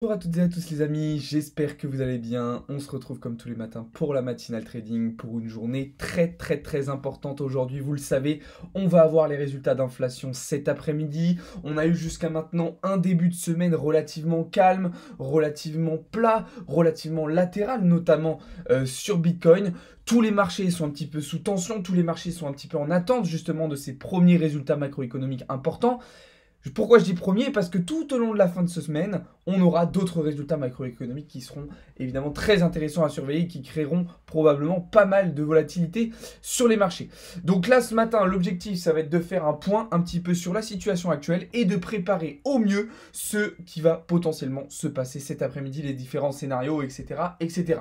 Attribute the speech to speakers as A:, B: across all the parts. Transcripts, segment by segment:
A: Bonjour à toutes et à tous les amis, j'espère que vous allez bien. On se retrouve comme tous les matins pour la matinale trading, pour une journée très importante aujourd'hui. Vous le savez, on va avoir les résultats d'inflation cet après-midi. On a eu jusqu'à maintenant un début de semaine relativement calme, relativement plat, relativement latéral, notamment sur Bitcoin. Tous les marchés sont un petit peu sous tension, tous les marchés sont un petit peu en attente justement de ces premiers résultats macroéconomiques importants. Pourquoi je dis premier? Parce que tout au long de la fin de ce semaine, on aura d'autres résultats macroéconomiques qui seront évidemment très intéressants à surveiller, qui créeront probablement pas mal de volatilité sur les marchés. Donc là, ce matin, l'objectif, ça va être de faire un point un petit peu sur la situation actuelle et de préparer au mieux ce qui va potentiellement se passer cet après-midi, les différents scénarios, etc. etc.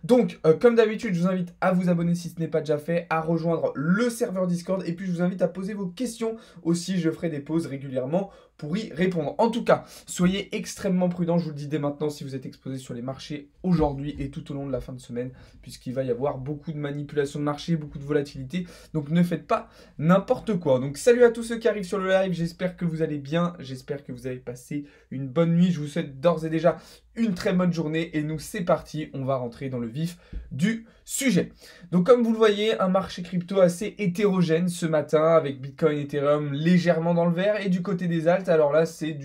A: Donc, comme d'habitude, je vous invite à vous abonner si ce n'est pas déjà fait, à rejoindre le serveur Discord, et puis je vous invite à poser vos questions aussi. Je ferai des pauses régulièrement pour y répondre. En tout cas, soyez extrêmement prudents, je vous le dis dès maintenant, si vous êtes exposé sur les marchés aujourd'hui et tout au long de la fin de semaine, puisqu'il va y avoir beaucoup de manipulation de marché, beaucoup de volatilité, donc ne faites pas n'importe quoi. Donc salut à tous ceux qui arrivent sur le live, j'espère que vous allez bien, j'espère que vous avez passé une bonne nuit, je vous souhaite d'ores et déjà une très bonne journée et nous c'est parti, on va rentrer dans le vif du sujet. Donc comme vous le voyez, un marché crypto assez hétérogène ce matin avec Bitcoin, Ethereum légèrement dans le vert et du côté des alts, alors là c'est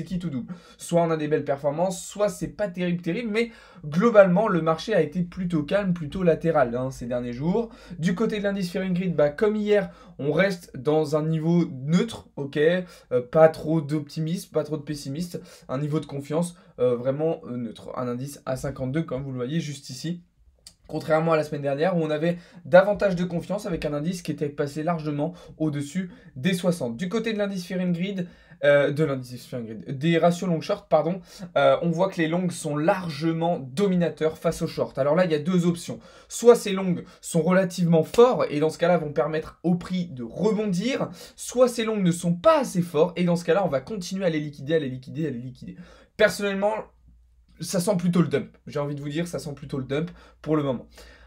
A: qui tout double. Soit on a des belles performances, soit c'est pas terrible, mais globalement le marché a été plutôt calme, plutôt latéral ces derniers jours. Du côté de l'indice Fear and Greed, comme hier, on reste dans un niveau neutre, ok, pas trop d'optimisme, pas trop de pessimiste, un niveau de confiance vraiment neutre. Un indice à 52 comme vous le voyez juste ici. Contrairement à la semaine dernière où on avait davantage de confiance avec un indice qui était passé largement au-dessus des 60. Du côté de l'indice Fear and Greed, des ratios long short, pardon, on voit que les longues sont largement dominateurs face aux shorts. Alors là, il y a deux options. Soit ces longues sont relativement forts et dans ce cas-là vont permettre au prix de rebondir, soit ces longues ne sont pas assez forts et dans ce cas-là, on va continuer à les liquider, à les liquider, à les liquider. Personnellement, ça sent plutôt le dump. J'ai envie de vous dire, ça sent plutôt le dump pour le moment.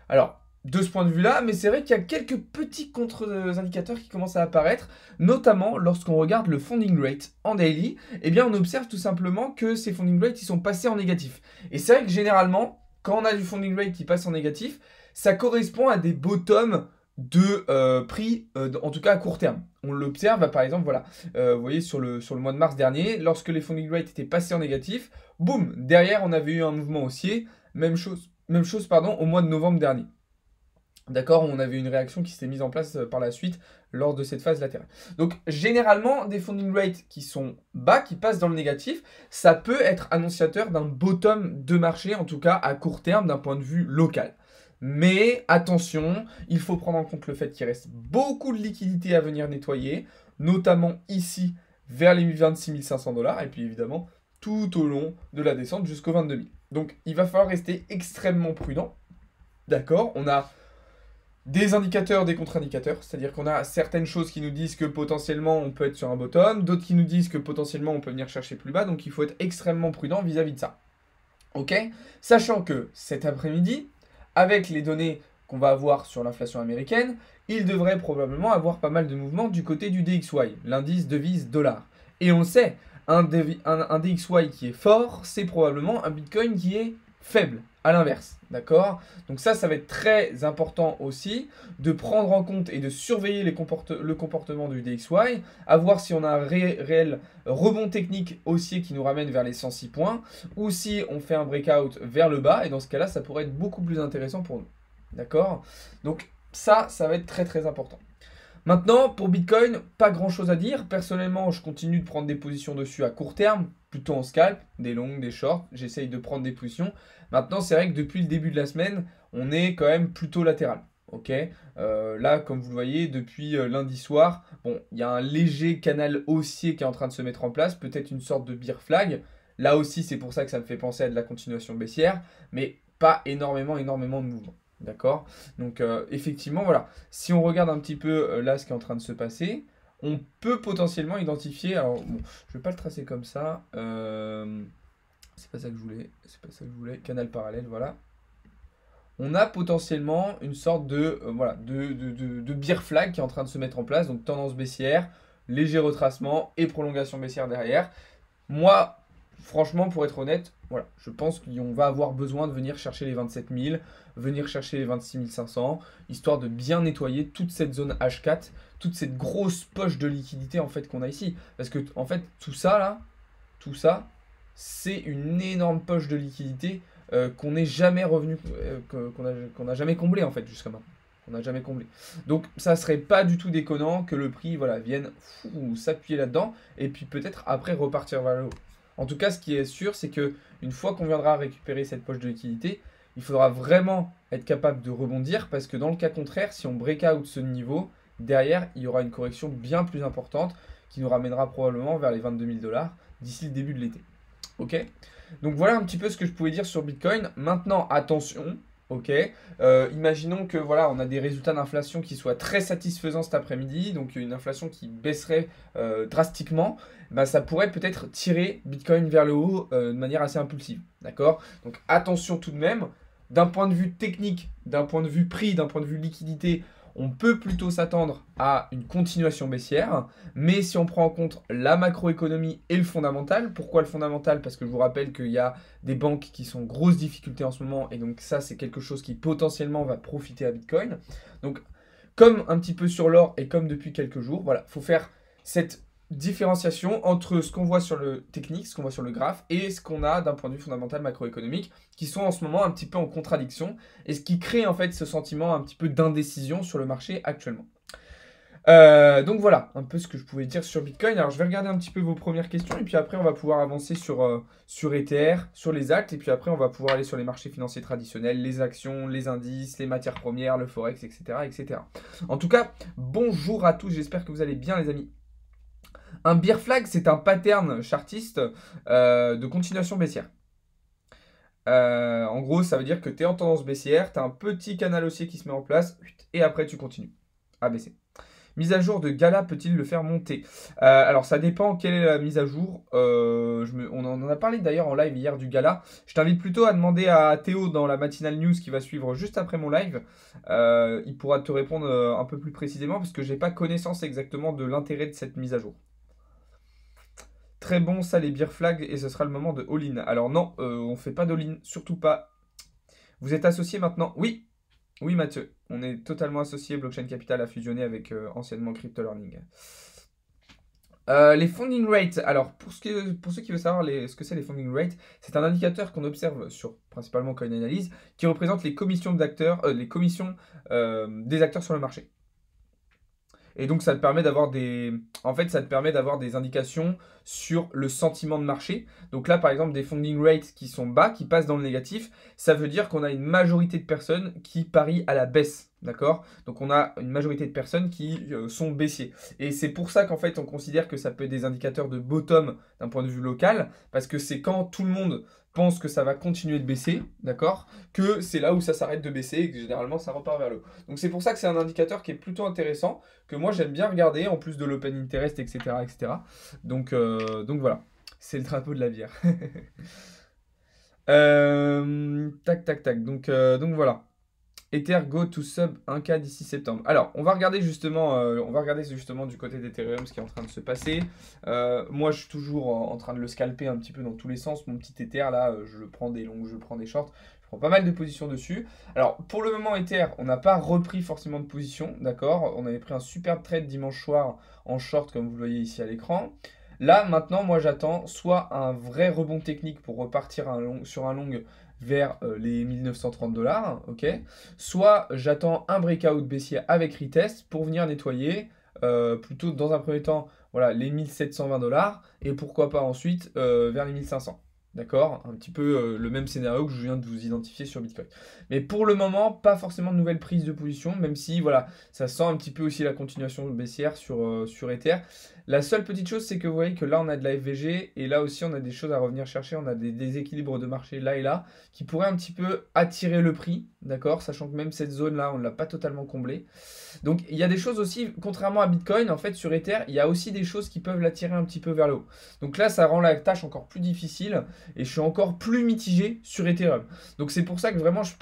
A: Alors, de ce point de vue-là, mais c'est vrai qu'il y a quelques petits contre-indicateurs qui commencent à apparaître, notamment lorsqu'on regarde le funding rate en daily, eh bien on observe tout simplement que ces funding rates, ils sont passés en négatif. Et c'est vrai que généralement, quand on a du funding rate qui passe en négatif, ça correspond à des bottoms de prix, en tout cas à court terme. On l'observe, par exemple, voilà, vous voyez sur le mois de mars dernier, lorsque les funding rates étaient passés en négatif, boum, derrière on avait eu un mouvement haussier, même chose pardon, au mois de novembre dernier. D'accord, on avait une réaction qui s'était mise en place par la suite lors de cette phase latérale. Donc généralement, des funding rates qui sont bas, qui passent dans le négatif, ça peut être annonciateur d'un bottom de marché, en tout cas à court terme d'un point de vue local. Mais attention, il faut prendre en compte le fait qu'il reste beaucoup de liquidités à venir nettoyer, notamment ici vers les 26 500 $, et puis évidemment tout au long de la descente jusqu'aux 22 000. Donc il va falloir rester extrêmement prudent. D'accord, on a des indicateurs, des contre-indicateurs, c'est-à-dire qu'on a certaines choses qui nous disent que potentiellement on peut être sur un bottom, d'autres qui nous disent que potentiellement on peut venir chercher plus bas, donc il faut être extrêmement prudent vis-à-vis de ça. Ok? Sachant que cet après-midi, avec les données qu'on va avoir sur l'inflation américaine, il devrait probablement avoir pas mal de mouvements du côté du DXY, l'indice devise dollar. Et on le sait, un DXY qui est fort, c'est probablement un Bitcoin qui est faible, à l'inverse, d'accord? Donc ça va être très important aussi de prendre en compte et de surveiller le comportement du DXY, à voir si on a un réel rebond technique haussier qui nous ramène vers les 106 points, ou si on fait un breakout vers le bas, et dans ce cas-là, ça pourrait être beaucoup plus intéressant pour nous, d'accord? Donc ça va être très important. Maintenant, pour Bitcoin, pas grand chose à dire. Personnellement, je continue de prendre des positions dessus à court terme, plutôt en scalp, des longues, des shorts. J'essaye de prendre des positions. Maintenant, c'est vrai que depuis le début de la semaine, on est quand même plutôt latéral. Ok, là, comme vous le voyez, depuis lundi soir, bon, il y a un léger canal haussier qui est en train de se mettre en place, peut-être une sorte de bear flag. Là aussi, c'est pour ça que ça me fait penser à de la continuation baissière, mais pas énormément de mouvements. D'accord? Donc effectivement, voilà. Si on regarde un petit peu là ce qui est en train de se passer, on peut potentiellement identifier. Alors bon, je vais pas le tracer comme ça. C'est pas ça que je voulais. C'est pas ça que je voulais. Canal parallèle, voilà. On a potentiellement une sorte de voilà de bear flag qui est en train de se mettre en place. Donc tendance baissière, léger retracement et prolongation baissière derrière. Moi, franchement, pour être honnête, voilà, je pense qu'on va avoir besoin de venir chercher les 27 000, venir chercher les 26 500, histoire de bien nettoyer toute cette zone H4, toute cette grosse poche de liquidité en fait qu'on a ici. Parce que en fait, tout ça là, tout ça, c'est une énorme poche de liquidité qu'on n'est jamais revenu, qu'on n'a jamais comblé en fait jusqu'à maintenant. On n'a jamais comblé. Donc ça serait pas du tout déconnant que le prix voilà, vienne s'appuyer là-dedans et puis peut-être après repartir vers le haut. En tout cas, ce qui est sûr, c'est que une fois qu'on viendra récupérer cette poche de liquidité, il faudra vraiment être capable de rebondir parce que dans le cas contraire, si on break out ce niveau, derrière, il y aura une correction bien plus importante qui nous ramènera probablement vers les 22 000 dollars d'ici le début de l'été. Ok? Donc voilà un petit peu ce que je pouvais dire sur Bitcoin. Maintenant, attention. Ok, imaginons que voilà, on a des résultats d'inflation qui soient très satisfaisants cet après-midi, donc une inflation qui baisserait drastiquement, bah, ça pourrait peut-être tirer Bitcoin vers le haut de manière assez impulsive. D'accord? Donc attention tout de même, d'un point de vue technique, d'un point de vue prix, d'un point de vue liquidité, on peut plutôt s'attendre à une continuation baissière, mais si on prend en compte la macroéconomie et le fondamental, pourquoi le fondamental? Parce que je vous rappelle qu'il y a des banques qui sont en grosse difficulté en ce moment, et donc ça c'est quelque chose qui potentiellement va profiter à Bitcoin. Donc comme un petit peu sur l'or et comme depuis quelques jours, voilà, il faut faire cette différenciation entre ce qu'on voit sur le technique, ce qu'on voit sur le graphe, et ce qu'on a d'un point de vue fondamental macroéconomique, qui sont en ce moment un petit peu en contradiction, et ce qui crée en fait ce sentiment un petit peu d'indécision sur le marché actuellement. Donc voilà, un peu ce que je pouvais dire sur Bitcoin. Alors je vais regarder un petit peu vos premières questions, et puis après on va pouvoir avancer sur Ether, sur les actes, et puis après on va pouvoir aller sur les marchés financiers traditionnels, les actions, les indices, les matières premières, le forex, etc. etc. En tout cas, bonjour à tous, j'espère que vous allez bien les amis. Un bear flag, c'est un pattern chartiste de continuation baissière. En gros, ça veut dire que tu es en tendance baissière, tu as un petit canal haussier qui se met en place, et après tu continues à baisser. Mise à jour de Gala peut-il le faire monter? Alors ça dépend quelle est la mise à jour. On en a parlé d'ailleurs en live hier du Gala. Je t'invite plutôt à demander à Théo dans la matinale news qui va suivre juste après mon live. Il pourra te répondre un peu plus précisément parce que j'ai pas connaissance exactement de l'intérêt de cette mise à jour. Très bon, ça les beer flags et ce sera le moment de all-in. Alors non, on fait pas d'all-in, surtout pas. Vous êtes associé maintenant? Oui. Oui Mathieu, on est totalement associé. Blockchain Capital a fusionné avec anciennement Crypto Learning. Les funding rates, alors pour ceux qui veulent savoir ce que c'est les funding rates, c'est un indicateur qu'on observe sur principalement CoinAnalyse qui représente les commissions d'acteurs, les commissions des acteurs sur le marché. Et donc ça te permet d'avoir des indications sur le sentiment de marché. Donc là par exemple des funding rates qui sont bas, qui passent dans le négatif, ça veut dire qu'on a une majorité de personnes qui parient à la baisse. D'accord? Donc on a une majorité de personnes qui sont baissiers. Et c'est pour ça qu'en fait on considère que ça peut être des indicateurs de bottom d'un point de vue local, parce que c'est quand tout le monde pense que ça va continuer de baisser, d'accord, que c'est là où ça s'arrête de baisser et que généralement ça repart vers le haut. Donc c'est pour ça que c'est un indicateur qui est plutôt intéressant, que moi j'aime bien regarder, en plus de l'open interest, etc. etc. Donc voilà, c'est le drapeau de la bière. Tac, tac, tac. Donc voilà. Ether go to sub 1K d'ici septembre. Alors, on va regarder justement du côté d'Ethereum ce qui est en train de se passer. Moi, je suis toujours en train de le scalper un petit peu dans tous les sens. Mon petit Ether, là, je le prends des longues, je le prends des shorts. Je prends pas mal de positions dessus. Alors, pour le moment, Ether, on n'a pas repris forcément de position, d'accord? On avait pris un super trade dimanche soir en short, comme vous le voyez ici à l'écran. Là, maintenant, moi, j'attends soit un vrai rebond technique pour repartir sur un long vers les 1930 dollars, ok. Soit j'attends un breakout baissier avec retest pour venir nettoyer plutôt dans un premier temps voilà, les 1720 dollars et pourquoi pas ensuite vers les 1500. D'accord? Un petit peu le même scénario que je viens de vous identifier sur Bitcoin. Mais pour le moment, pas forcément de nouvelles prises de position, même si voilà, ça sent un petit peu aussi la continuation baissière sur Ether. La seule petite chose, c'est que vous voyez que là, on a de la FVG et là aussi, on a des choses à revenir chercher. On a des déséquilibres de marché là et là qui pourraient un petit peu attirer le prix, d'accord? Sachant que même cette zone-là, on ne l'a pas totalement comblée. Donc, il y a des choses aussi, contrairement à Bitcoin, en fait, sur Ether, il y a aussi des choses qui peuvent l'attirer un petit peu vers le haut. Donc là, ça rend la tâche encore plus difficile. et je suis encore plus mitigé sur Ethereum. Donc c'est pour ça que vraiment je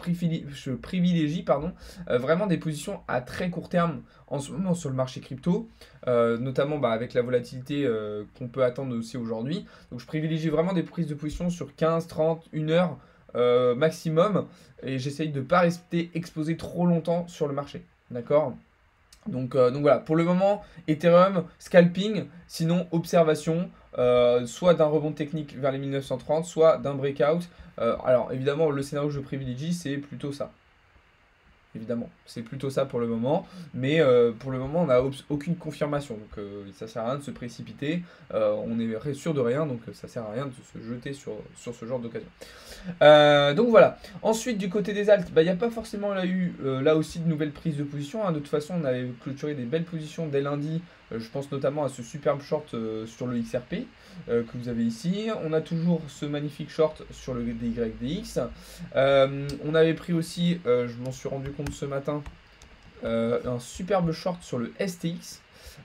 A: privilégie pardon, vraiment des positions à très court terme en ce moment sur le marché crypto, notamment avec la volatilité qu'on peut attendre aussi aujourd'hui. Donc je privilégie vraiment des prises de position sur 15, 30, 1 heure maximum, et j'essaye de ne pas rester exposé trop longtemps sur le marché. D'accord? Donc voilà, pour le moment, Ethereum, scalping, sinon observation, soit d'un rebond technique vers les 1930, soit d'un breakout. Alors évidemment, le scénario que je privilégie, c'est plutôt ça. Évidemment, c'est plutôt ça pour le moment, mais pour le moment on n'a aucune confirmation, donc ça sert à rien de se précipiter, on est sûr de rien, donc ça sert à rien de se jeter sur ce genre d'occasion. Donc voilà. Ensuite, du côté des alts, il n'y a pas forcément là aussi de nouvelles prises de position, hein. De toute façon, on avait clôturé des belles positions dès lundi. Je pense notamment à ce superbe short sur le XRP que vous avez ici. On a toujours ce magnifique short sur le DYDX. On avait pris aussi, je m'en suis rendu compte ce matin, un superbe short sur le STX.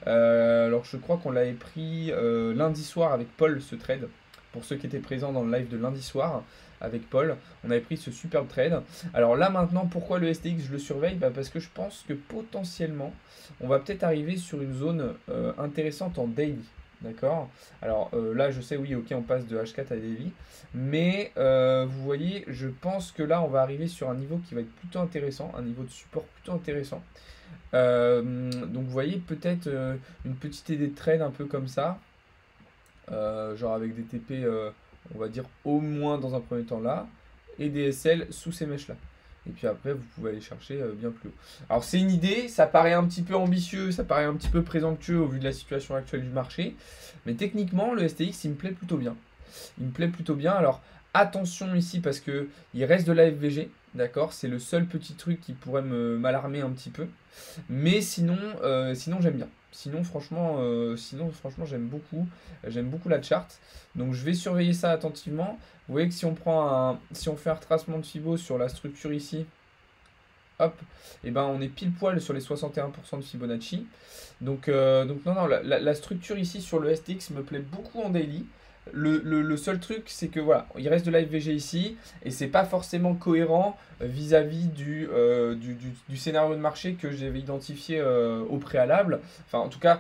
A: Alors je crois qu'on l'avait pris lundi soir avec Paul, ce trade. Pour ceux qui étaient présents dans le live de lundi soir avec Paul, on avait pris ce superbe trade. Alors là maintenant, pourquoi le STX je le surveille? Parce que je pense que potentiellement, on va peut-être arriver sur une zone intéressante en daily. D'accord? Alors là, je sais, oui, ok, on passe de H4 à daily. Mais vous voyez, je pense que là, on va arriver sur un niveau qui va être plutôt intéressant, un niveau de support plutôt intéressant. Donc vous voyez, peut-être une petite idée de trade un peu comme ça. Genre avec des TP, on va dire au moins dans un premier temps là, et des SL sous ces mèches là. Et puis après, vous pouvez aller chercher bien plus haut. Alors c'est une idée, ça paraît un petit peu ambitieux, ça paraît un petit peu présomptueux au vu de la situation actuelle du marché. Mais techniquement, le STX, il me plaît plutôt bien. Il me plaît plutôt bien. Alors attention ici parce que il reste de la FVG, d'accord? C'est le seul petit truc qui pourrait m'alarmer un petit peu. Mais sinon, sinon j'aime bien. Sinon franchement, j'aime beaucoup. J'aime beaucoup la charte. Donc je vais surveiller ça attentivement. Vous voyez que si on fait un retracement de Fibo sur la structure ici, hop, et ben on est pile poil sur les 61% de Fibonacci. Donc non, la structure ici sur le STX me plaît beaucoup en daily. Le seul truc, c'est que voilà, il reste de la FVG ici, et c'est pas forcément cohérent vis-à-vis du scénario de marché que j'avais identifié au préalable. Enfin, en tout cas,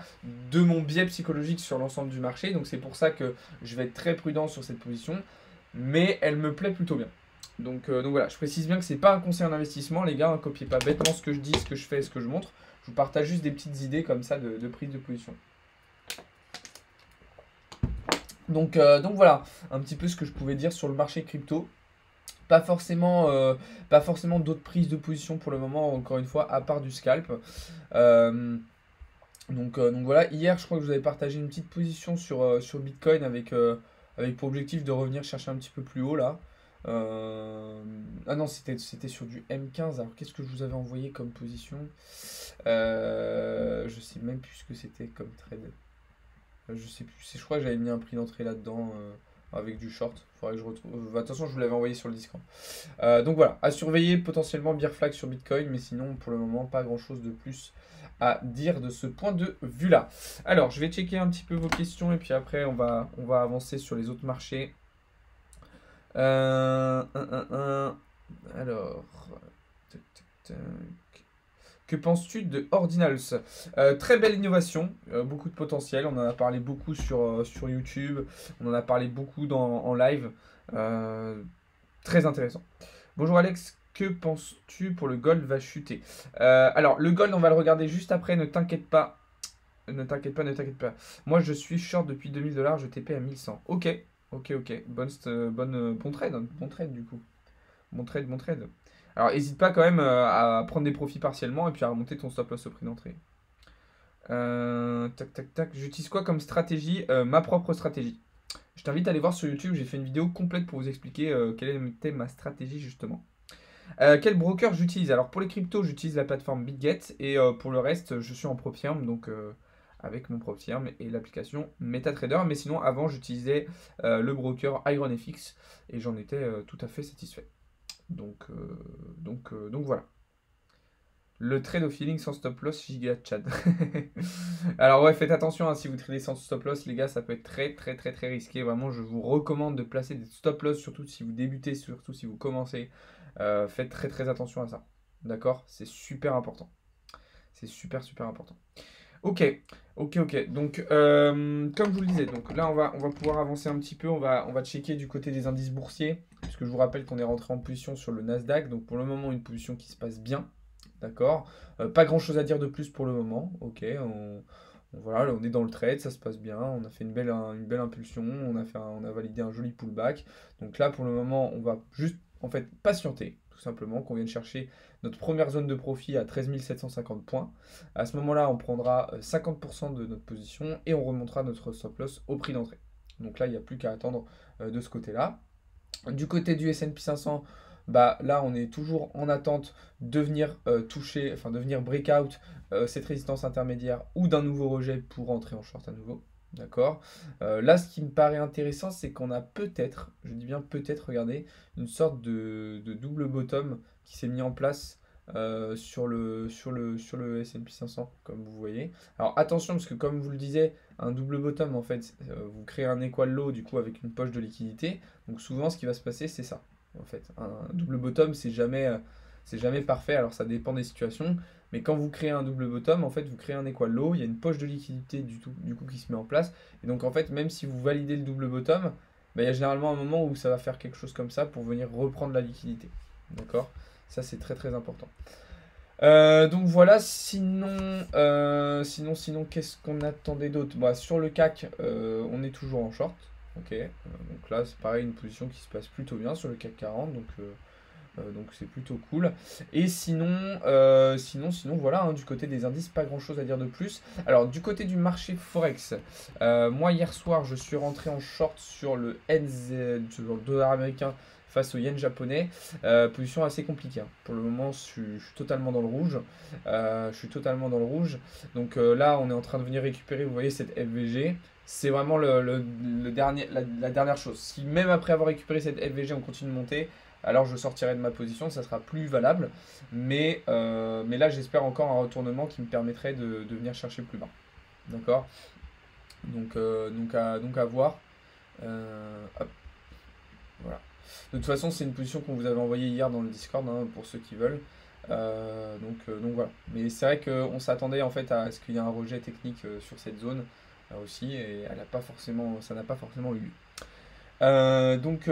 A: de mon biais psychologique sur l'ensemble du marché. Donc c'est pour ça que je vais être très prudent sur cette position, mais elle me plaît plutôt bien. Donc voilà, je précise bien que c'est pas un conseil en investissement, les gars, ne copiez pas bêtement ce que je dis, ce que je fais et ce que je montre. Je vous partage juste des petites idées comme ça de prise de position. Donc voilà, un petit peu ce que je pouvais dire sur le marché crypto. Pas forcément d'autres prises de position pour le moment, encore une fois, à part du scalp. Donc voilà, hier je crois que je vous avais partagé une petite position sur Bitcoin avec pour objectif de revenir chercher un petit peu plus haut là. Ah non, c'était sur du M15. Alors qu'est-ce que je vous avais envoyé comme position? Je sais même plus ce que c'était comme trade. Je sais plus, je crois que j'avais mis un prix d'entrée là-dedans avec du short. Faudrait que je retrouve. De toute façon, je vous l'avais envoyé sur le Discord. Donc voilà, à surveiller potentiellement bear flag sur Bitcoin, mais sinon pour le moment pas grand-chose de plus à dire de ce point de vue là. Alors, je vais checker un petit peu vos questions et puis après on va avancer sur les autres marchés. Alors, tac, tac, tac. Que penses-tu de Ordinals? Très belle innovation, beaucoup de potentiel. On en a parlé beaucoup sur YouTube, on en a parlé beaucoup en live. Très intéressant. Bonjour Alex, que penses-tu pour le gold va chuter? Alors, le gold, on va le regarder juste après, ne t'inquiète pas. Ne t'inquiète pas, ne t'inquiète pas. Moi, je suis short depuis 2000 $, je TP à 1100. Ok, bon trade, hein. Bon trade du coup. Bon trade. Alors, n'hésite pas quand même à prendre des profits partiellement et puis à remonter ton stop loss au prix d'entrée. Tac. J'utilise quoi comme stratégie? Ma propre stratégie. Je t'invite à aller voir sur YouTube, j'ai fait une vidéo complète pour vous expliquer quelle était ma stratégie justement. Quel broker j'utilise? Alors pour les cryptos, j'utilise la plateforme BitGet et pour le reste, je suis en PropFirm, donc avec mon PropFirm et l'application MetaTrader. Mais sinon, avant, j'utilisais le broker IronFX et j'en étais tout à fait satisfait. Donc voilà. Le trade au feeling sans stop loss, giga chat. Alors ouais, faites attention hein, si vous tradez sans stop loss, les gars, ça peut être très très très très risqué. Vraiment, je vous recommande de placer des stop loss, surtout si vous débutez, surtout si vous commencez. Faites très très attention à ça. D'accord? C'est super important. C'est super super important. Ok, ok. Donc, comme je vous le disais, donc là, on va pouvoir avancer un petit peu. On va checker du côté des indices boursiers, puisque je vous rappelle qu'on est rentré en position sur le Nasdaq. Donc, pour le moment, une position qui se passe bien. D'accord? Pas grand-chose à dire de plus pour le moment. Ok, voilà, on est dans le trade, ça se passe bien. On a fait une belle impulsion. On a validé un joli pullback. Donc là, pour le moment, on va juste, en fait, patienter, tout simplement, qu'on vienne chercher notre première zone de profit à 13 750 points. À ce moment-là, on prendra 50% de notre position et on remontera notre stop loss au prix d'entrée. Donc là, il n'y a plus qu'à attendre de ce côté-là. Du côté du S&P 500, bah, là, on est toujours en attente de venir toucher, enfin de venir breakout cette résistance intermédiaire ou d'un nouveau rejet pour entrer en short à nouveau. D'accord. Là, ce qui me paraît intéressant, c'est qu'on a peut-être, je dis bien peut-être, regardez, une sorte de double bottom qui s'est mis en place sur le S&P 500, comme vous voyez. Alors attention, parce que comme vous le disiez, un double bottom, en fait, vous créez un equal low, du coup, avec une poche de liquidité. Donc souvent, ce qui va se passer, c'est ça. En fait, un double bottom, c'est jamais parfait. Alors ça dépend des situations. Mais quand vous créez un double bottom, en fait, vous créez un equal low. Il y a une poche de liquidité du coup qui se met en place. Et donc en fait, même si vous validez le double bottom, bah, il y a généralement un moment où ça va faire quelque chose comme ça pour venir reprendre la liquidité. D'accord? Ça, c'est très très important. Donc voilà, sinon, qu'est-ce qu'on attendait d'autre? Bah, sur le CAC, on est toujours en short. Ok, donc là c'est pareil, une position qui se passe plutôt bien sur le CAC 40, donc c'est plutôt cool. Et sinon voilà, hein, du côté des indices, pas grand chose à dire de plus. Alors du côté du marché Forex, moi hier soir je suis rentré en short sur le NZ, sur le dollar américain face au yen japonais. Position assez compliquée, hein. Pour le moment, je suis totalement dans le rouge. Je suis totalement dans le rouge. Donc là, on est en train de venir récupérer, vous voyez, cette FVG. C'est vraiment le dernier, la dernière chose. Si même après avoir récupéré cette FVG, on continue de monter, alors je sortirai de ma position, ça sera plus valable. Mais là, j'espère encore un retournement qui me permettrait de venir chercher plus bas. D'accord? Donc à voir. Hop, voilà. De toute façon, c'est une position qu'on vous avait envoyée hier dans le Discord, hein, pour ceux qui veulent. Donc voilà. Mais c'est vrai qu'on s'attendait en fait à ce qu'il y ait un rejet technique sur cette zone aussi, et ça n'a pas forcément eu lieu. Donc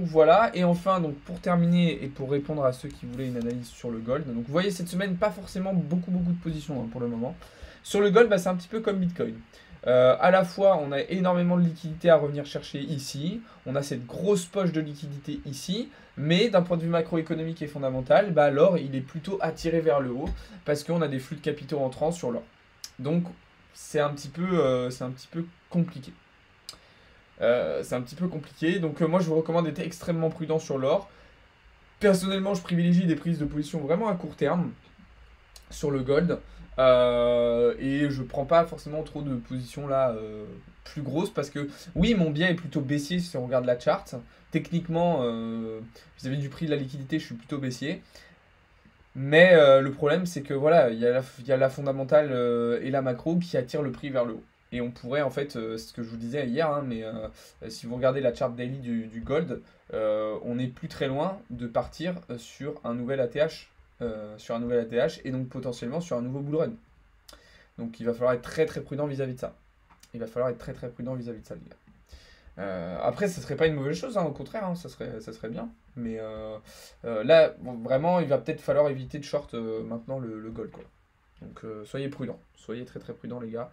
A: voilà. Et enfin, donc pour terminer et pour répondre à ceux qui voulaient une analyse sur le gold. Donc vous voyez cette semaine, pas forcément beaucoup de positions, hein, pour le moment. Sur le gold, bah, c'est un petit peu comme Bitcoin. À la fois, on a énormément de liquidités à revenir chercher ici. On a cette grosse poche de liquidité ici. Mais d'un point de vue macroéconomique et fondamental, bah, l'or, il est plutôt attiré vers le haut parce qu'on a des flux de capitaux entrants sur l'or. Donc, c'est un petit peu compliqué. Donc, moi, je vous recommande d'être extrêmement prudent sur l'or. Personnellement, je privilégie des prises de position vraiment à court terme sur le gold. Et je prends pas forcément trop de positions là plus grosses parce que oui, mon biais est plutôt baissier si on regarde la chart. Techniquement, vis-à-vis du prix de la liquidité, je suis plutôt baissier. Mais le problème, c'est que voilà, il y a la fondamentale et la macro qui attirent le prix vers le haut. Et on pourrait en fait, ce que je vous disais hier, hein, mais si vous regardez la chart daily du gold, on n'est plus très loin de partir sur un nouvel ATH, et donc potentiellement sur un nouveau bull run. Donc il va falloir être très très prudent vis-à-vis de ça. Il va falloir être très très prudent vis-à-vis de ça, les gars. Après, ça serait pas une mauvaise chose, hein, au contraire, hein, ça serait bien. Mais là, bon, vraiment, il va peut-être falloir éviter de short maintenant le gold, quoi. Donc soyez prudents, soyez très très prudents, les gars.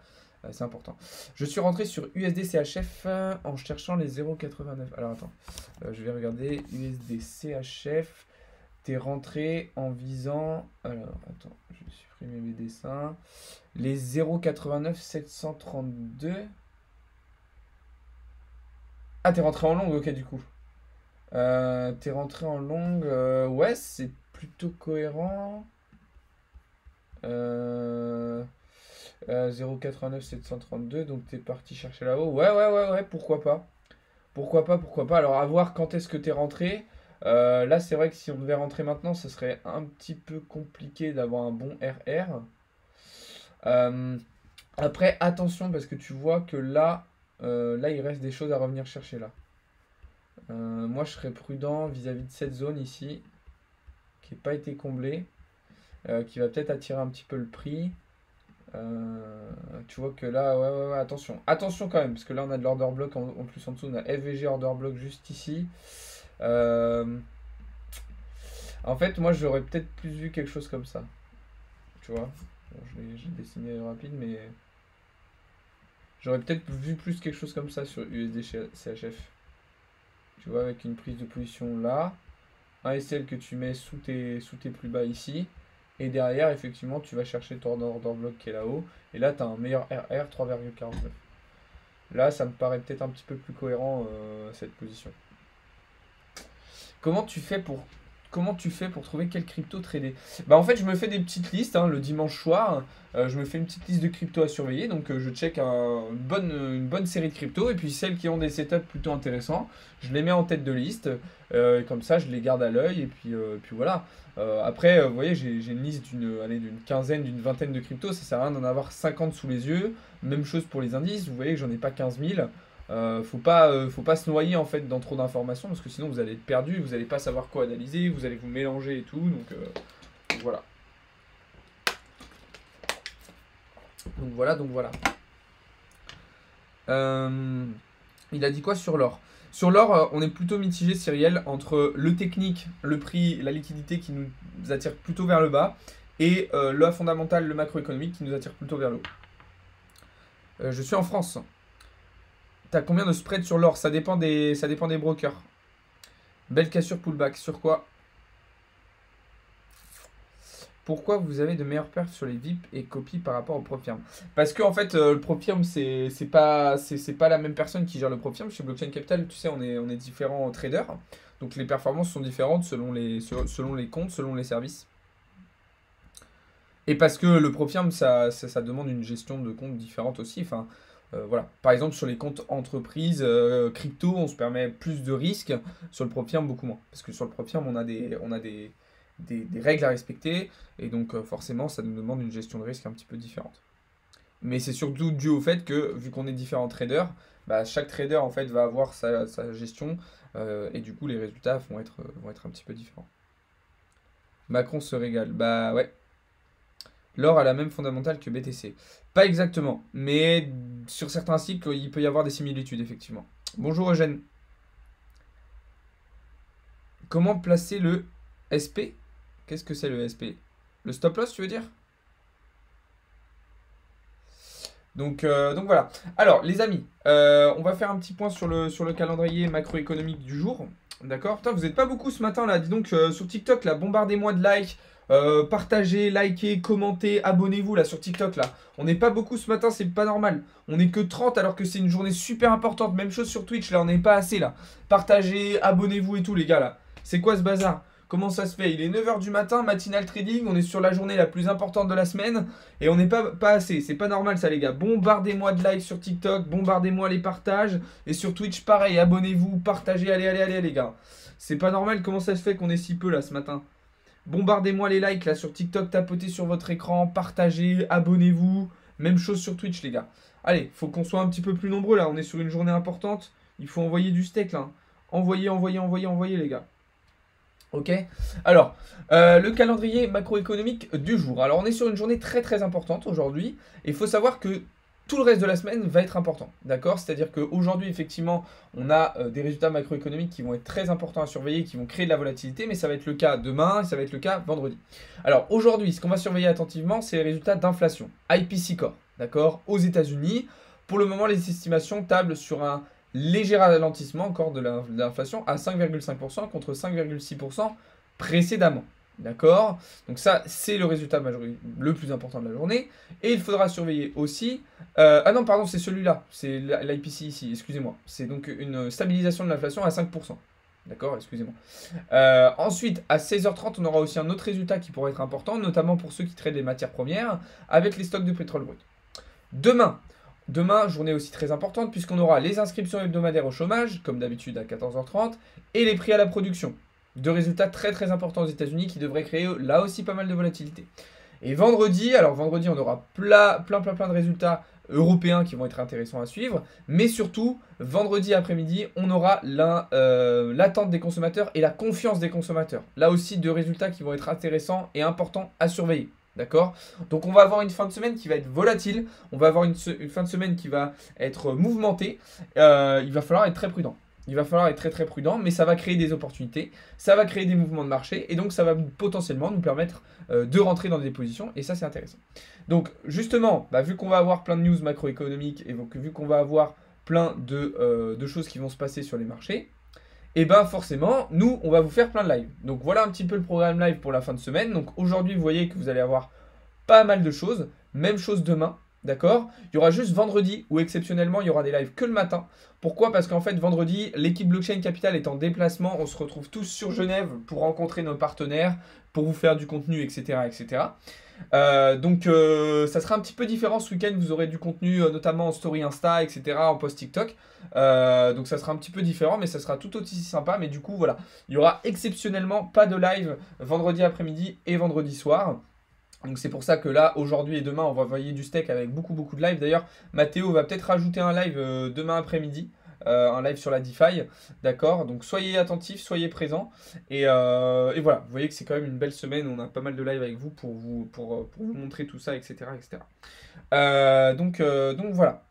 A: C'est important. Je suis rentré sur USD CHF en cherchant les 0,89. Alors attends, je vais regarder USD CHF. T'es rentré en visant. Alors attends, je vais supprimer mes dessins. Les 0,89 732. Ah, t'es rentré en longue, ok, du coup. T'es rentré en longue. Ouais, c'est plutôt cohérent. 0,89 732, donc t'es parti chercher là-haut. Ouais, pourquoi pas. Pourquoi pas. Alors, à voir quand est-ce que t'es rentré. Là, c'est vrai que si on devait rentrer maintenant, ce serait un petit peu compliqué d'avoir un bon RR. Euh, Après, attention, parce que tu vois que là, il reste des choses à revenir chercher là. Moi, je serais prudent vis-à-vis de cette zone ici, qui n'a pas été comblée, qui va peut-être attirer un petit peu le prix. Tu vois que là, ouais, attention. Attention quand même, parce que là, on a de l'order block en plus en dessous. On a FVG order block juste ici. Euh, En fait, moi, j'aurais peut-être plus vu quelque chose comme ça. Tu vois. Bon, je l'ai dessiné rapide, mais j'aurais peut-être vu plus quelque chose comme ça sur USD CHF. Tu vois, avec une prise de position là. Un SL que tu mets sous tes plus bas ici. Et derrière, effectivement, tu vas chercher ton order block qui est là-haut. Et là, tu as un meilleur RR 3,49. Là, ça me paraît peut-être un petit peu plus cohérent, cette position. Comment tu fais pour trouver quelle crypto trader? Bah en fait je me fais des petites listes hein, le dimanche soir. Je me fais une petite liste de crypto à surveiller. Donc je check une bonne série de cryptos. Et puis celles qui ont des setups plutôt intéressants, je les mets en tête de liste. Et comme ça je les garde à l'œil. Et puis voilà. Après vous voyez j'ai une liste d'une quinzaine, d'une vingtaine de cryptos. Ça sert à rien d'en avoir 50 sous les yeux. Même chose pour les indices. Vous voyez que j'en ai pas 15 000. Faut pas se noyer en fait dans trop d'informations parce que sinon vous allez être perdu, vous allez pas savoir quoi analyser, vous allez vous mélanger et tout. Donc voilà. Donc voilà. Il a dit quoi sur l'or? Sur l'or, on est plutôt mitigé, Cyriel, entre le technique, le prix, la liquidité qui nous attire plutôt vers le bas et le fondamental, le macroéconomique qui nous attire plutôt vers le haut. Je suis en France. T'as combien de spread sur l'or? Ça dépend des brokers. Belle cassure pullback. Sur quoi? Pourquoi vous avez de meilleures perfs sur les VIP et copies par rapport au Profirm? Parce que en fait, le Profirm, c'est pas la même personne qui gère le Profirm. Chez Blockchain Capital, tu sais, on est différents traders. Donc les performances sont différentes selon les comptes, selon les services. Et parce que le Profirm, ça demande une gestion de compte différente aussi. Enfin, voilà. Par exemple, sur les comptes entreprises, crypto, on se permet plus de risques. Sur le Profirm, beaucoup moins. Parce que sur le Profirm, on a des règles à respecter. Et donc, forcément, ça nous demande une gestion de risque un petit peu différente. Mais c'est surtout dû au fait que, vu qu'on est différents traders, bah, chaque trader, en fait, va avoir sa gestion. Et du coup, les résultats vont être un petit peu différents. Macron se régale. Bah ouais. L'or a la même fondamentale que BTC. Pas exactement, mais sur certains cycles, il peut y avoir des similitudes, effectivement. Bonjour Eugène. Comment placer le SP? Qu'est-ce que c'est le SP? Le stop loss, tu veux dire? Donc voilà. Alors, les amis, on va faire un petit point sur le calendrier macroéconomique du jour. D'accord? Putain, vous n'êtes pas beaucoup ce matin là. Dis donc, sur TikTok, là, bombardez-moi de likes. Partagez, likez, commentez, abonnez-vous là sur TikTok là. On n'est pas beaucoup ce matin, c'est pas normal. On n'est que 30 alors que c'est une journée super importante. Même chose sur Twitch là, on n'est pas assez là. Partagez, abonnez-vous et tout les gars là. C'est quoi ce bazar? Comment ça se fait? Il est 9 h du matin, matinal trading, on est sur la journée la plus importante de la semaine et on n'est pas assez. C'est pas normal ça les gars. Bombardez-moi de likes sur TikTok, bombardez-moi les partages et sur Twitch pareil, abonnez-vous, partagez, allez les gars. C'est pas normal, comment ça se fait qu'on est si peu là ce matin? Bombardez-moi les likes là sur TikTok, tapotez sur votre écran, partagez, abonnez-vous. Même chose sur Twitch les gars. Allez, faut qu'on soit un petit peu plus nombreux là, on est sur une journée importante. Il faut envoyer du steak là. Envoyez les gars. Ok. Alors, le calendrier macroéconomique du jour. Alors, on est sur une journée très très importante aujourd'hui. Et il faut savoir que tout le reste de la semaine va être important. D'accord? C'est-à-dire qu'aujourd'hui, effectivement, on a des résultats macroéconomiques qui vont être très importants à surveiller, qui vont créer de la volatilité. Mais ça va être le cas demain et ça va être le cas vendredi. Alors, aujourd'hui, ce qu'on va surveiller attentivement, c'est les résultats d'inflation. IPC Core. D'accord? Aux États-Unis. Pour le moment, les estimations tablent sur un léger ralentissement encore de l'inflation à 5,5% contre 5,6% précédemment. D'accord? Donc ça, c'est le résultat le plus important de la journée. Et il faudra surveiller aussi... ah non, pardon, c'est celui-là. C'est l'IPC ici, excusez-moi. C'est donc une stabilisation de l'inflation à 5%. D'accord? Excusez-moi. Ensuite, à 16h30, on aura aussi un autre résultat qui pourrait être important, notamment pour ceux qui traitent les matières premières, avec les stocks de pétrole brut. Demain, journée aussi très importante, puisqu'on aura les inscriptions hebdomadaires au chômage, comme d'habitude à 14h30, et les prix à la production. Deux résultats très très importants aux États-Unis qui devraient créer là aussi pas mal de volatilité. Et vendredi, alors vendredi on aura plein de résultats européens qui vont être intéressants à suivre, mais surtout vendredi après-midi on aura l'attente des consommateurs et la confiance des consommateurs. Là aussi deux résultats qui vont être intéressants et importants à surveiller. D'accord? Donc on va avoir une fin de semaine qui va être volatile, on va avoir une fin de semaine qui va être mouvementée, il va falloir être très prudent. Il va falloir être très très prudent, mais ça va créer des opportunités, ça va créer des mouvements de marché, et donc ça va potentiellement nous permettre de rentrer dans des positions, et ça c'est intéressant. Donc justement, vu qu'on va avoir plein de news macroéconomiques, et donc, vu qu'on va avoir plein de choses qui vont se passer sur les marchés, et forcément, nous, on va vous faire plein de lives. Donc voilà un petit peu le programme live pour la fin de semaine. Donc aujourd'hui, vous voyez que vous allez avoir pas mal de choses. Même chose demain, d'accord? Il y aura juste vendredi où exceptionnellement, il y aura des lives que le matin. Pourquoi? Parce qu'en fait, vendredi, l'équipe Blockchain Capital est en déplacement. On se retrouve tous sur Genève pour rencontrer nos partenaires, pour vous faire du contenu, etc. etc. Donc ça sera un petit peu différent ce week-end, vous aurez du contenu notamment en story Insta, etc., en post TikTok. Donc ça sera un petit peu différent, mais ça sera tout aussi sympa. Mais du coup, voilà, il y aura exceptionnellement pas de live vendredi après-midi et vendredi soir. Donc c'est pour ça que là, aujourd'hui et demain, on va envoyer du steak avec beaucoup de live. D'ailleurs, Mathéo va peut-être rajouter un live demain après-midi. Un live sur la DeFi, d'accord? Donc soyez attentifs, soyez présents. Et voilà, vous voyez que c'est quand même une belle semaine. On a pas mal de live avec vous pour vous montrer tout ça, etc. etc. Donc voilà.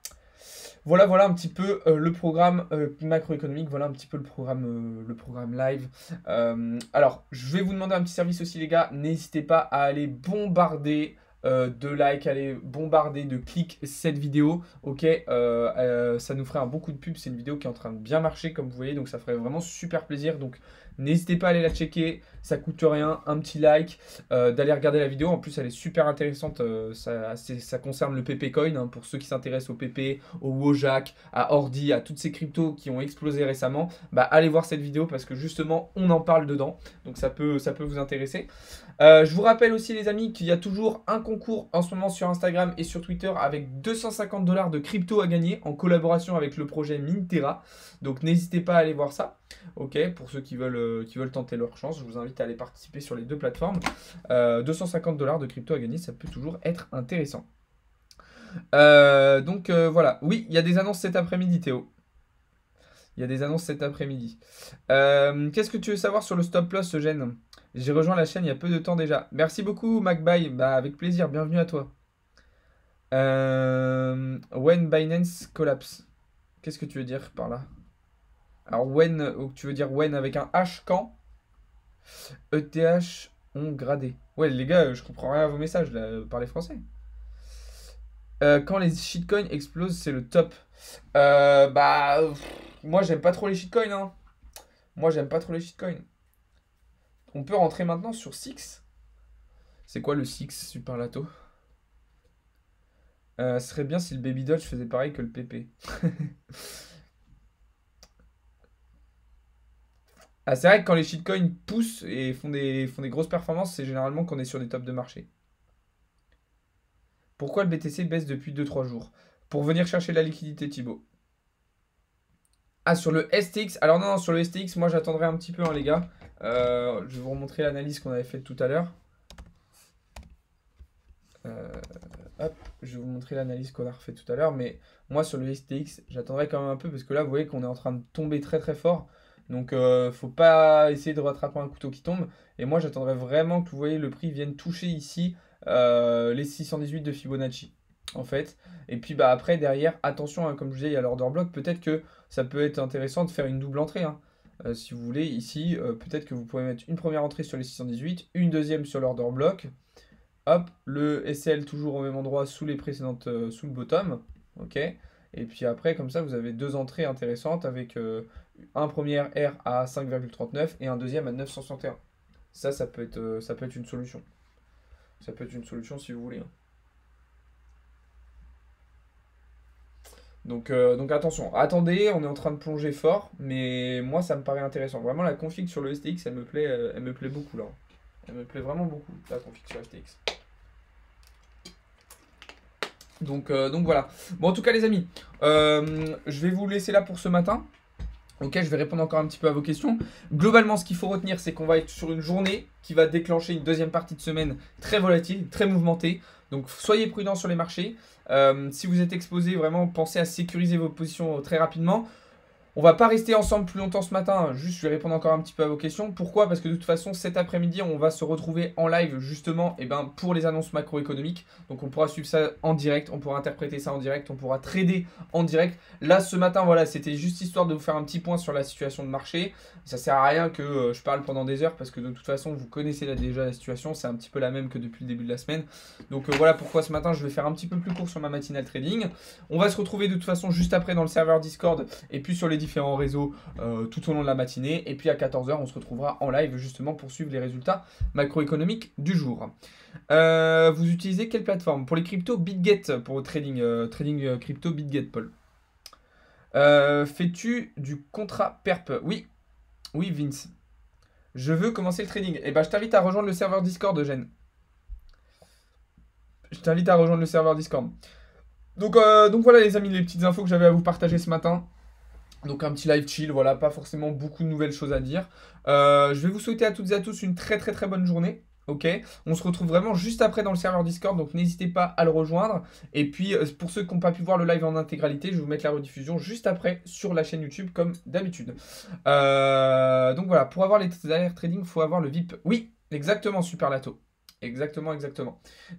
A: Voilà un petit peu le programme macroéconomique, voilà un petit peu le programme live. Alors, je vais vous demander un petit service aussi les gars, n'hésitez pas à aller bombarder de likes, aller bombarder de clics cette vidéo, ok, ça nous ferait un bon coup de pub, c'est une vidéo qui est en train de bien marcher comme vous voyez, donc ça ferait vraiment super plaisir, donc n'hésitez pas à aller la checker, ça coûte rien, un petit like, d'aller regarder la vidéo, en plus elle est super intéressante, ça concerne le PP Coin, hein, pour ceux qui s'intéressent au PP, au Wojak, à Ordi, à toutes ces cryptos qui ont explosé récemment, allez voir cette vidéo parce que justement on en parle dedans, donc ça peut vous intéresser. Je vous rappelle aussi les amis qu'il y a toujours un concours en ce moment sur Instagram et sur Twitter avec 250 $ de crypto à gagner en collaboration avec le projet Mintera. Donc n'hésitez pas à aller voir ça. Ok, pour ceux qui veulent tenter leur chance, je vous invite à aller participer sur les deux plateformes. 250 $ de crypto à gagner, ça peut toujours être intéressant. Donc voilà, oui, il y a des annonces cet après-midi Théo. Il y a des annonces cet après-midi. Qu'est-ce que tu veux savoir sur le stop loss, Eugène? J'ai rejoint la chaîne il y a peu de temps déjà. Merci beaucoup, MacBuy. Avec plaisir, bienvenue à toi. When Binance collapse. Qu'est-ce que tu veux dire par là? Alors, when, tu veux dire when avec un H quand? ETH ont gradé. Ouais, les gars, je comprends rien à vos messages, là, parlez français. Quand les shitcoins explosent, c'est le top. Moi, j'aime pas trop les shitcoins, hein. Moi, j'aime pas trop les shitcoins. On peut rentrer maintenant sur Six. C'est quoi le Six Superlato? Ce serait bien si le Baby Dodge faisait pareil que le PP. C'est vrai que quand les shitcoins poussent et font des grosses performances, c'est généralement qu'on est sur des tops de marché. Pourquoi le BTC baisse depuis 2-3 jours? Pour venir chercher la liquidité, Thibaut. Sur le STX. Alors non, sur le STX, moi j'attendrai un petit peu, hein, les gars. Je vais vous remontrer l'analyse qu'on avait faite tout à l'heure. Je vais vous montrer l'analyse qu'on a refait tout à l'heure. Mais moi, sur le STX, j'attendrai quand même un peu parce que là, vous voyez qu'on est en train de tomber très très fort. Donc, faut pas essayer de rattraper un couteau qui tombe. Et moi, j'attendrai vraiment que vous voyez le prix vienne toucher ici les 618 de Fibonacci. En fait, et puis après derrière, attention, hein, comme je disais, il y a l'order block. Peut-être que ça peut être intéressant de faire une double entrée, hein. Si vous voulez, ici, peut-être que vous pouvez mettre une première entrée sur les 618, une deuxième sur l'order block. Hop, le SL toujours au même endroit sous les précédentes, sous le bottom. Ok. Et puis après, comme ça, vous avez deux entrées intéressantes avec un premier R à 5,39 et un deuxième à 961. Ça peut être une solution. Ça peut être une solution si vous voulez, hein. Donc attention, attendez, on est en train de plonger fort, mais moi ça me paraît intéressant. Vraiment la config sur le STX, elle me plaît beaucoup là. Elle me plaît vraiment beaucoup, la config sur STX. Donc voilà. Bon, en tout cas les amis, je vais vous laisser là pour ce matin. Ok, je vais répondre encore un petit peu à vos questions. Globalement, ce qu'il faut retenir, c'est qu'on va être sur une journée qui va déclencher une deuxième partie de semaine très volatile, très mouvementée. Donc soyez prudents sur les marchés. Si vous êtes exposé, vraiment pensez à sécuriser vos positions très rapidement. On va pas rester ensemble plus longtemps ce matin, juste je vais répondre encore un petit peu à vos questions. Pourquoi? Parce que de toute façon cet après-midi on va se retrouver en live justement pour les annonces macroéconomiques. Donc on pourra suivre ça en direct, on pourra interpréter ça en direct, on pourra trader en direct. Là ce matin voilà, c'était juste histoire de vous faire un petit point sur la situation de marché. Ça sert à rien que je parle pendant des heures parce que de toute façon vous connaissez déjà la situation, c'est un petit peu la même que depuis le début de la semaine. Donc voilà pourquoi ce matin je vais faire un petit peu plus court sur ma matinale trading. On va se retrouver de toute façon juste après dans le serveur Discord et puis sur les différents réseaux tout au long de la matinée. Et puis à 14 h, on se retrouvera en live justement pour suivre les résultats macroéconomiques du jour. Vous utilisez quelle plateforme? Pour les cryptos, BitGet, pour trading, crypto, BitGet, Paul. Fais-tu du contrat perp? Oui, oui Vince. Je veux commencer le trading. Et ben je t'invite à rejoindre le serveur Discord, Eugène. Je t'invite à rejoindre le serveur Discord. Donc voilà les amis, les petites infos que j'avais à vous partager ce matin. Donc un petit live chill, voilà, pas forcément beaucoup de nouvelles choses à dire. Je vais vous souhaiter à toutes et à tous une très bonne journée. Ok, on se retrouve vraiment juste après dans le serveur Discord, donc n'hésitez pas à le rejoindre. Et puis pour ceux qui n'ont pas pu voir le live en intégralité, je vais vous mettre la rediffusion juste après sur la chaîne YouTube comme d'habitude. Donc voilà, pour avoir les alertes trading, il faut avoir le VIP. Oui, exactement, Super Lato. Exactement.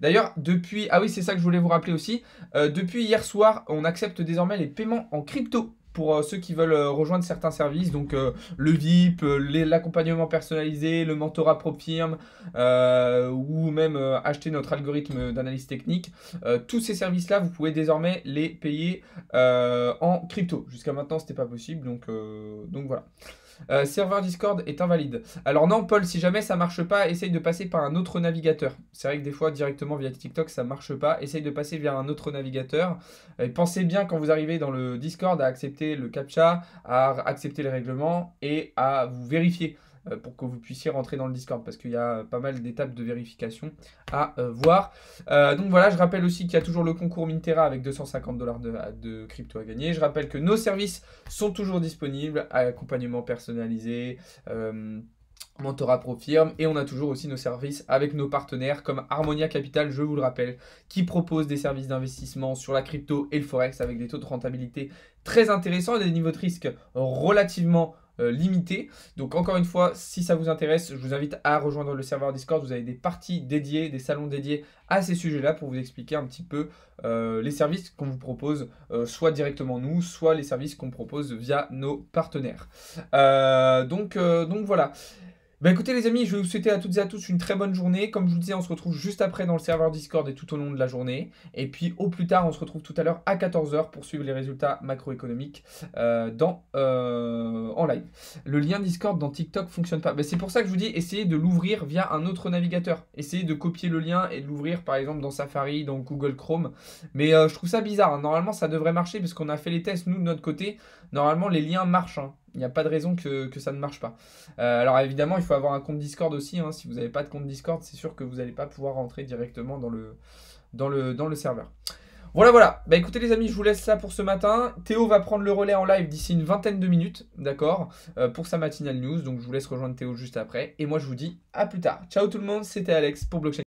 A: D'ailleurs, depuis... Ah oui, c'est ça que je voulais vous rappeler aussi. Depuis hier soir, on accepte désormais les paiements en crypto pour ceux qui veulent rejoindre certains services. Donc le VIP, l'accompagnement personnalisé, le mentorat PropFirm ou même acheter notre algorithme d'analyse technique. Tous ces services-là, vous pouvez désormais les payer en crypto. Jusqu'à maintenant, ce n'était pas possible. Donc voilà. Serveur Discord est invalide. Alors non Paul, si jamais ça marche pas, essaye de passer par un autre navigateur. C'est vrai que des fois directement via TikTok ça marche pas. Essaye de passer via un autre navigateur. Pensez bien quand vous arrivez dans le Discord à accepter le CAPTCHA, à accepter les règlements et à vous vérifier pour que vous puissiez rentrer dans le Discord parce qu'il y a pas mal d'étapes de vérification à voir. Donc voilà, je rappelle aussi qu'il y a toujours le concours Mintera avec 250 $ de crypto à gagner. Je rappelle que nos services sont toujours disponibles, accompagnement personnalisé, mentorat PropFirm, et on a toujours aussi nos services avec nos partenaires comme Harmonia Capital, je vous le rappelle, qui propose des services d'investissement sur la crypto et le forex avec des taux de rentabilité très intéressants et des niveaux de risque relativement limité. Donc encore une fois, si ça vous intéresse, je vous invite à rejoindre le serveur Discord. Vous avez des parties dédiées, des salons dédiés à ces sujets-là pour vous expliquer un petit peu les services qu'on vous propose, soit directement nous, soit les services qu'on propose via nos partenaires. Donc voilà. Bah écoutez les amis, je vais vous souhaiter à toutes et à tous une très bonne journée. Comme je vous le disais, on se retrouve juste après dans le serveur Discord et tout au long de la journée. Et puis au plus tard, on se retrouve tout à l'heure à 14 h pour suivre les résultats macroéconomiques en live. Le lien Discord dans TikTok fonctionne pas. Bah, c'est pour ça que je vous dis, essayez de l'ouvrir via un autre navigateur. Essayez de copier le lien et de l'ouvrir par exemple dans Safari, dans Google Chrome. Mais je trouve ça bizarre, hein. Normalement ça devrait marcher parce qu'on a fait les tests nous de notre côté. Normalement les liens marchent, hein. Il n'y a pas de raison que ça ne marche pas. Alors évidemment, il faut avoir un compte Discord aussi, hein. Si vous n'avez pas de compte Discord, c'est sûr que vous n'allez pas pouvoir rentrer directement dans le serveur. Voilà. Bah écoutez les amis, je vous laisse ça pour ce matin. Théo va prendre le relais en live d'ici une vingtaine de minutes, d'accord, pour sa matinale news. Donc je vous laisse rejoindre Théo juste après. Et moi je vous dis à plus tard. Ciao tout le monde, c'était Alex pour Blockchain.